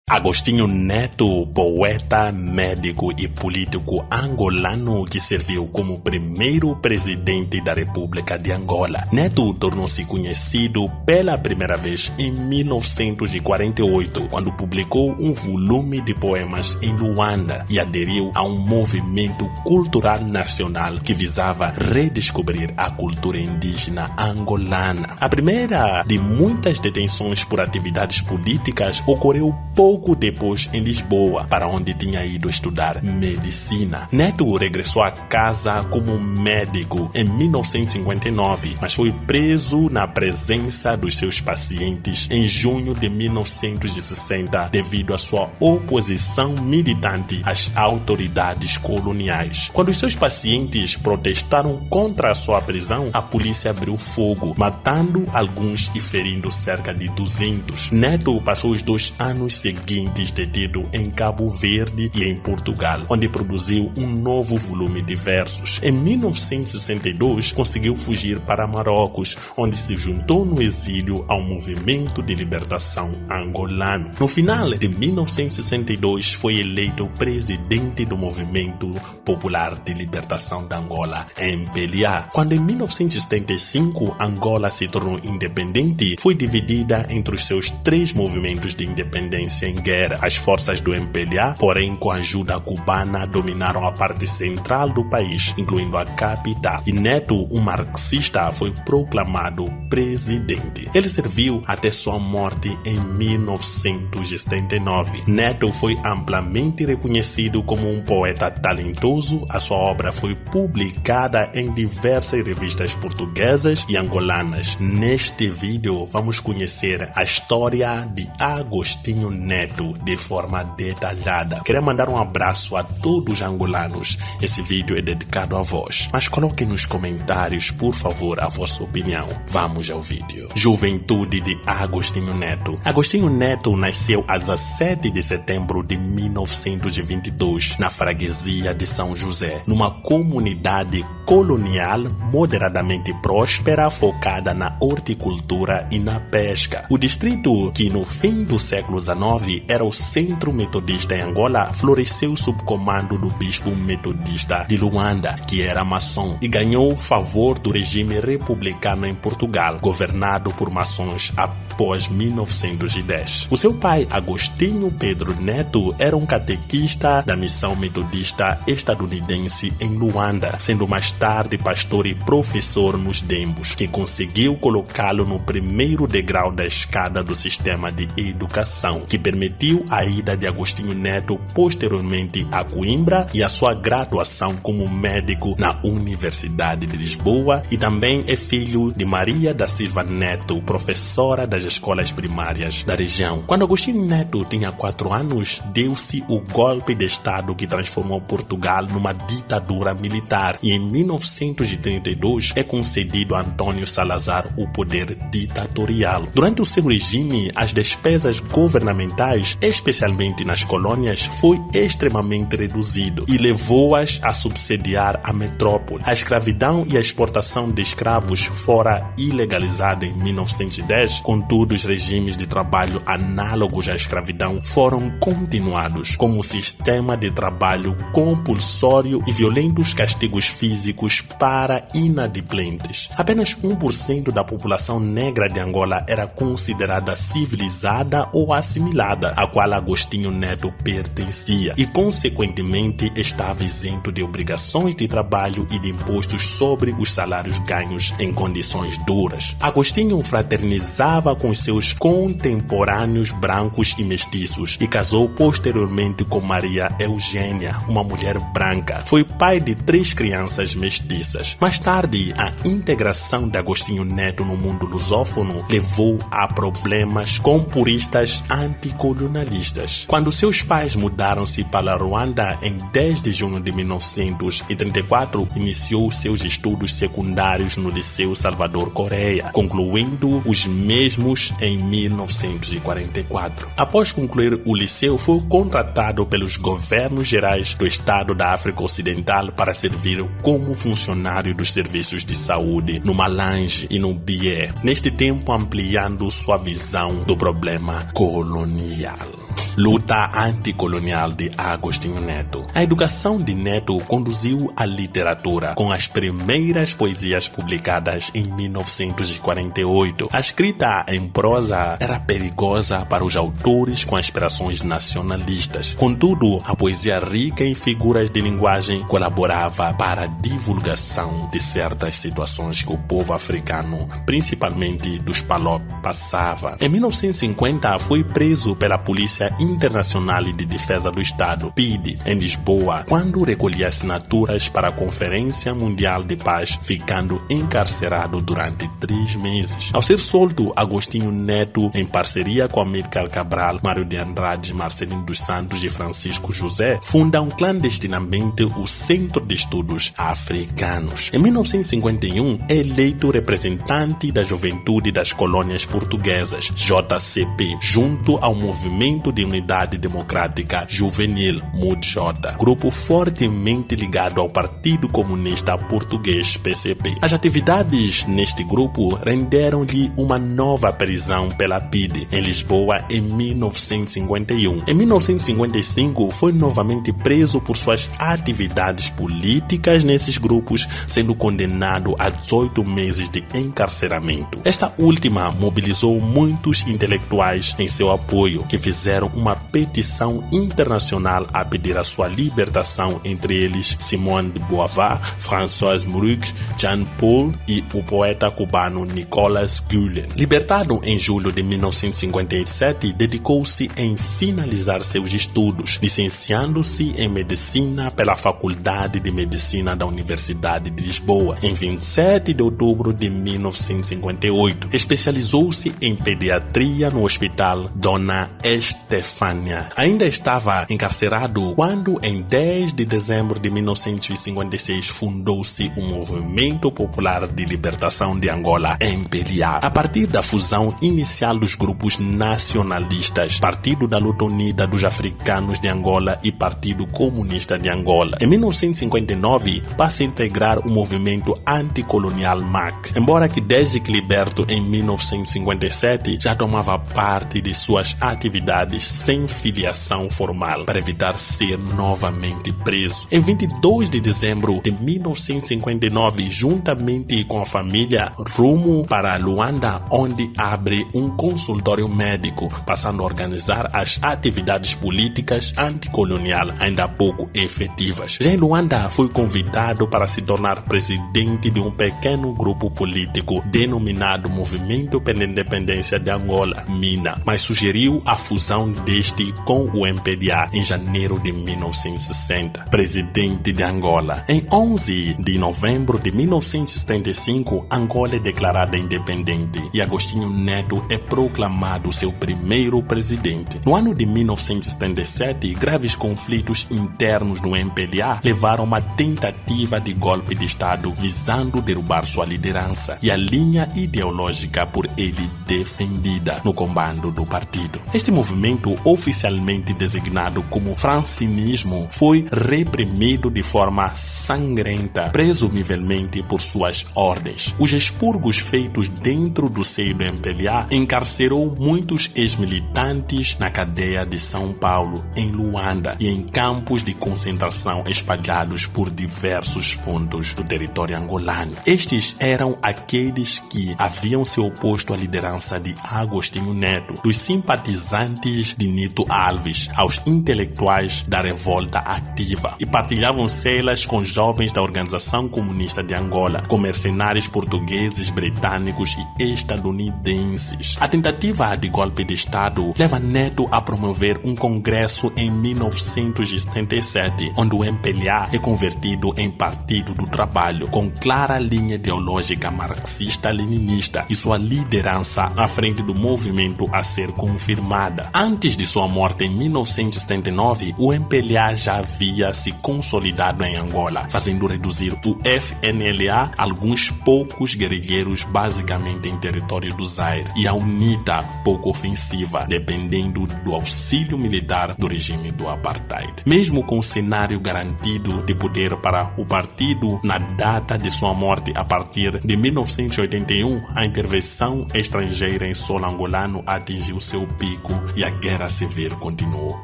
Agostinho Neto, poeta, médico e político angolano que serviu como primeiro presidente da República de Angola. Neto tornou-se conhecido pela primeira vez em 1948, quando publicou um volume de poemas em Luanda e aderiu a um movimento cultural nacional que visava redescobrir a cultura indígena angolana. A primeira de muitas detenções por atividades políticas ocorreu pouco depois em Lisboa, para onde tinha ido estudar medicina. Neto regressou a casa como médico em 1959, mas foi preso na presença dos seus pacientes em junho de 1960 devido à sua oposição militante às autoridades coloniais. Quando os seus pacientes protestaram contra a sua prisão, a polícia abriu fogo, matando alguns e ferindo cerca de 200. Neto passou os 2 anos seguintes detido em Cabo Verde e em Portugal, onde produziu um novo volume de versos. Em 1962, conseguiu fugir para Marrocos, onde se juntou no exílio ao movimento de libertação angolano. No final de 1962, foi eleito presidente do Movimento Popular de Libertação da Angola, MPLA. Quando em 1975 Angola se tornou independente, foi dividida entre os seus 3 movimentos de independência em guerra. As forças do MPLA, porém com a ajuda cubana, dominaram a parte central do país, incluindo a capital. E Neto, um marxista, foi proclamado presidente. Ele serviu até sua morte em 1979. Neto foi amplamente reconhecido como um poeta talentoso. A sua obra foi publicada em diversas revistas portuguesas e angolanas. Neste vídeo, vamos conhecer a história de Agostinho Neto de forma detalhada. Queria mandar um abraço a todos os angolanos. Esse vídeo é dedicado a vós. Mas coloquem nos comentários, por favor, a vossa opinião. Vamos ao vídeo. Juventude de Agostinho Neto. Agostinho Neto nasceu a 17 de setembro de 1922, na freguesia de São José, numa comunidade colonial moderadamente próspera, focada na horticultura e na pesca. O distrito, que no fim do século XIX era o centro metodista em Angola, floresceu sob comando do bispo metodista de Luanda, que era maçom, e ganhou favor do regime republicano em Portugal, governado por maçons após 1910. O seu pai, Agostinho Pedro Neto, era um catequista da missão metodista estadunidense em Luanda, sendo mais tarde pastor e professor nos Dembos, que conseguiu colocá-lo no primeiro degrau da escada do sistema de educação, que permitiu a ida de Agostinho Neto posteriormente a Coimbra e a sua graduação como médico na Universidade de Lisboa, e também é filho de Maria da Silva Neto, professora das escolas primárias da região. Quando Agostinho Neto tinha 4 anos, deu-se o golpe de Estado que transformou Portugal numa ditadura militar, e em 1932 é concedido a Antônio Salazar o poder ditatorial. Durante o seu regime, as despesas governamentais, especialmente nas colônias, foi extremamente reduzido e levou-as a subsidiar a metrópole. A escravidão e a exportação de escravos fora ilegalizada em 1910, contudo os regimes de trabalho análogos à escravidão foram continuados, como o sistema de trabalho compulsório e violentos castigos físicos para inadimplentes. Apenas 1% da população negra de Angola era considerada civilizada ou assimilada, a qual Agostinho Neto pertencia, e consequentemente estava isento de obrigações de trabalho e de impostos sobre os salários ganhos em condições duras. Agostinho fraternizava com seus contemporâneos brancos e mestiços e casou posteriormente com Maria Eugênia, uma mulher branca. Foi pai de 3 crianças mestiças. Mais tarde, a integração de Agostinho Neto no mundo lusófono levou a problemas com puristas anticolonialistas. Quando seus pais mudaram-se para Ruanda em 10 de junho de 1934, iniciou seus estudos secundários no Liceu Salvador Correia, concluindo os mesmos em 1944. Após concluir o liceu, foi contratado pelos governos gerais do Estado da África Ocidental para servir como funcionário dos serviços de saúde no Malange e no Bié, neste tempo ampliando sua visão do problema colonial. Luta anticolonial de Agostinho Neto. A educação de Neto conduziu à literatura, com as primeiras poesias publicadas em 1948. A escrita em prosa era perigosa para os autores com aspirações nacionalistas. Contudo, a poesia rica em figuras de linguagem colaborava para a divulgação de certas situações que o povo africano, principalmente dos Palop, passava. Em 1950, foi preso pela Polícia Internacional de Defesa do Estado, PIDE, em Lisboa, quando recolhia assinaturas para a Conferência Mundial de Paz, ficando encarcerado durante 3 meses. Ao ser solto, Agostinho Neto, em parceria com Amílcar Cabral, Mário de Andrade, Marcelino dos Santos e Francisco José, fundam clandestinamente o Centro de Estudos Africanos. Em 1951, é eleito representante da Juventude das Colônias Portuguesas, JCP, junto ao Movimento de Unidade Democrática Juvenil, MUDJ, grupo fortemente ligado ao Partido Comunista Português, PCP. As atividades neste grupo renderam-lhe uma nova prisão pela PIDE, em Lisboa, em 1951. Em 1955, foi novamente preso por suas atividades políticas nesses grupos, sendo condenado a 18 meses de encarceramento. Esta última mobilizou muitos intelectuais em seu apoio, que fizeram uma petição internacional a pedir a sua libertação, entre eles Simone de Beauvoir, François Mourugue, Jean Paul e o poeta cubano Nicolas Gulen. Libertado em julho de 1957, dedicou-se em finalizar seus estudos, licenciando-se em Medicina pela Faculdade de Medicina da Universidade de Lisboa, em 27 de outubro de 1958. Especializou-se em pediatria no Hospital Dona Estefânia. Ainda estava encarcerado quando, em 10 de dezembro de 1956, fundou-se o Movimento Popular de Libertação de Angola, MPLA, a partir da fusão inicial dos grupos nacionalistas, Partido da Luta Unida dos Africanos de Angola e Partido Comunista de Angola. Em 1959, passa a integrar o movimento anticolonial MAC, embora que desde que liberto em 1957 já tomava parte de suas atividades sem filiação formal, para evitar ser novamente preso. Em 22 de dezembro de 1959, juntamente com a família, rumo para Luanda, onde abre um consultório médico, passando a organizar as atividades políticas anticolonial ainda pouco efetivas. Já em Luanda, foi convidado para se tornar presidente de um pequeno grupo político denominado Movimento pela Independência de Angola, MINA, mas sugeriu a fusão deste com o MPLA em janeiro de 1960. Presidente de Angola. Em 11 de novembro de 1975, Angola é declarada independente e Agostinho Neto é proclamado seu primeiro presidente. No ano de 1977, graves conflitos internos no MPLA levaram a uma tentativa de golpe de Estado visando derrubar sua liderança e a linha ideológica por ele defendida no comando do partido. Este movimento, oficialmente designado como francinismo, foi reprimido de forma sangrenta, presumivelmente por suas ordens. Os expurgos feitos dentro do seio do MPLA encarcerou muitos ex-militantes na cadeia de São Paulo, em Luanda e em campos de concentração espalhados por diversos pontos do território angolano. Estes eram aqueles que haviam se oposto à liderança de Agostinho Neto, dos simpatizantes de Nito Alves aos intelectuais da revolta ativa, e partilhavam celas com jovens da Organização Comunista de Angola, com mercenários portugueses, britânicos e estadunidenses. A tentativa de golpe de Estado leva Neto a promover um congresso em 1977, onde o MPLA é convertido em Partido do Trabalho, com clara linha ideológica marxista-leninista e sua liderança à frente do movimento a ser confirmada. Antes de sua morte em 1979, o MPLA já havia se consolidado em Angola, fazendo reduzir o FNLA a alguns poucos guerrilheiros, basicamente em território do Zaire, e a UNITA, pouco ofensiva, dependendo do auxílio militar do regime do Apartheid. Mesmo com o cenário garantido de poder para o partido na data de sua morte a partir de 1981, a intervenção estrangeira em solo angolano atingiu seu pico e a guerra civil continuou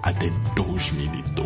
até 2002.